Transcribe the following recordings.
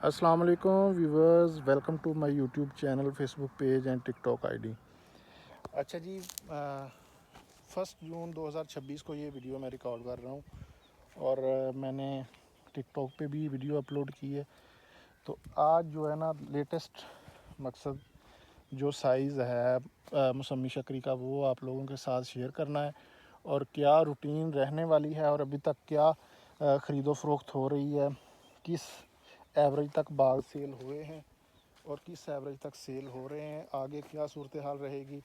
السلام علیکم viewers, welcome to my YouTube channel, Facebook page and TikTok I D. اچھا جی، 1 جون 2026 کو یہ ویڈیو میں ریکارڈ کر رہا ہوں اور میں نے ٹک ٹاک پہ بھی ویڈیو اپلوڈ کی ہے۔ تو آج جو ہے نا لیٹسٹ مقصد جو سائز ہے موسمی شکری کا وہ آپ لوگوں کے ساتھ شیئر کرنا ہے، اور کیا روٹین رہنے والی ہے اور ابھی تک کیا خرید و فروخت ہو رہی ہے، کس ایوریج تک باغ سیل ہوئے ہیں اور کس ایوریج تک سیل ہو رہے ہیں، آگے کیا صورتحال رہے گی۔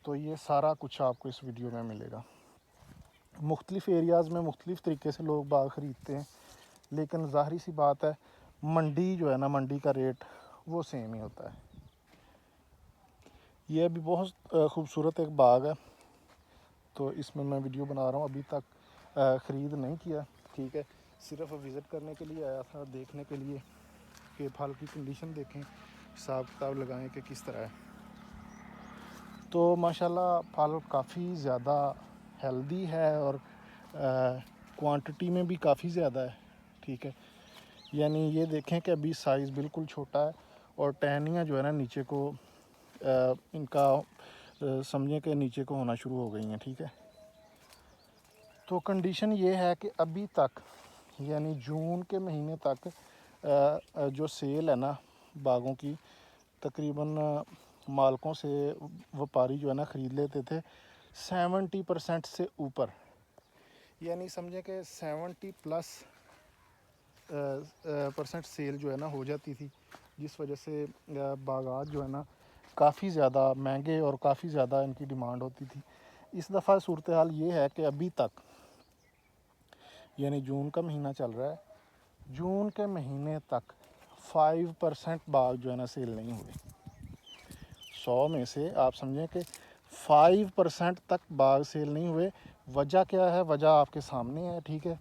تو یہ سارا کچھ آپ کو اس ویڈیو میں ملے گا۔ مختلف ایریاز میں مختلف طریقے سے لوگ باغ خریدتے ہیں، لیکن ظاہری سی بات ہے منڈی جو ہے نا، منڈی کا ریٹ وہ سیم ہی ہوتا ہے۔ یہ ابھی بہت خوبصورت ایک باغ ہے، تو اس میں ویڈیو بنا رہا ہوں۔ ابھی تک خرید نہیں کیا، ٹھیک ہے، صرف وزٹ کرنے کے لیے آیا تھا، دیکھنے کے لیے کہ پھل کی کنڈیشن دیکھیں، حساب کتاب لگائیں کہ کس طرح ہے۔ تو ماشاءاللہ پھل کافی زیادہ ہیلدی ہے اور کوانٹٹی میں بھی کافی زیادہ ہے، ٹھیک ہے۔ یعنی یہ دیکھیں کہ ابھی سائز بالکل چھوٹا ہے اور ٹہنیاں جو ہے نا نیچے کو ان کا سمجھیں کہ نیچے کو ہونا شروع ہو گئی ہیں، ٹھیک ہے۔ تو کنڈیشن یہ ہے کہ ابھی تک یعنی جون کے مہینے تک جو سیل ہے نا باغوں کی، تقریباً مالکوں سے وپاری جو ہے نا خرید لیتے تھے 70% سے اوپر، یعنی سمجھیں کہ 70+ % سیل جو ہے نا ہو جاتی تھی، جس وجہ سے باغات جو ہے نا کافی زیادہ مہنگے اور کافی زیادہ ان کی ڈیمانڈ ہوتی تھی۔ اس دفعہ صورتحال یہ ہے کہ ابھی تک یعنی جون کا مہینہ چل رہا ہے، جون کے مہینے تک 5% باغ جو ہے نا سیل نہیں ہوئے۔ 100 میں سے آپ سمجھیں کہ 5% تک باغ سیل نہیں ہوئے۔ وجہ کیا ہے؟ وجہ آپ کے سامنے ہے، ٹھیک ہے۔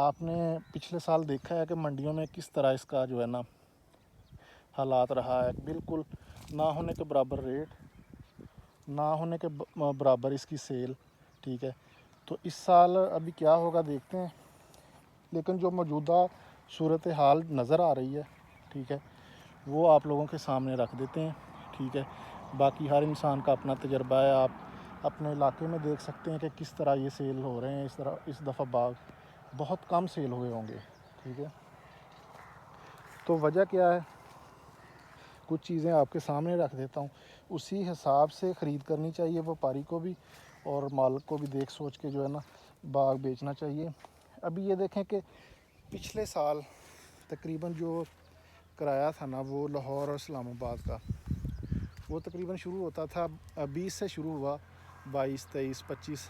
آپ نے پچھلے سال دیکھا ہے کہ منڈیوں میں کس طرح اس کا جو ہے نا حالات رہا ہے، بالکل نہ ہونے کے برابر ریٹ، نہ ہونے کے برابر اس کی سیل، ٹھیک ہے۔ تو اس سال ابھی کیا ہوگا دیکھتے ہیں، لیکن جو موجودہ صورتحال نظر آ رہی ہے، ٹھیک ہے، وہ آپ لوگوں کے سامنے رکھ دیتے ہیں، ٹھیک ہے۔ باقی ہر انسان کا اپنا تجربہ ہے، آپ اپنے علاقے میں دیکھ سکتے ہیں کہ کس طرح یہ سیل ہو رہے ہیں۔ اس دفعہ باغ بہت کم سیل ہوئے ہوں گے، ٹھیک ہے۔ تو وجہ کیا ہے؟ کچھ چیزیں آپ کے سامنے رکھ دیتا ہوں، اسی حساب سے خرید کرنی چاہیے وپاری کو بھی اور مالک کو بھی، دیکھ سوچ کے جو ہے نا باغ بیچنا چاہیے۔ ابھی یہ دیکھیں کہ پچھلے سال تقریباً جو کرایہ تھا نا وہ لاہور اور اسلام آباد کا، وہ تقریباً شروع ہوتا تھا 20 سے شروع ہوا، 22، 23، 25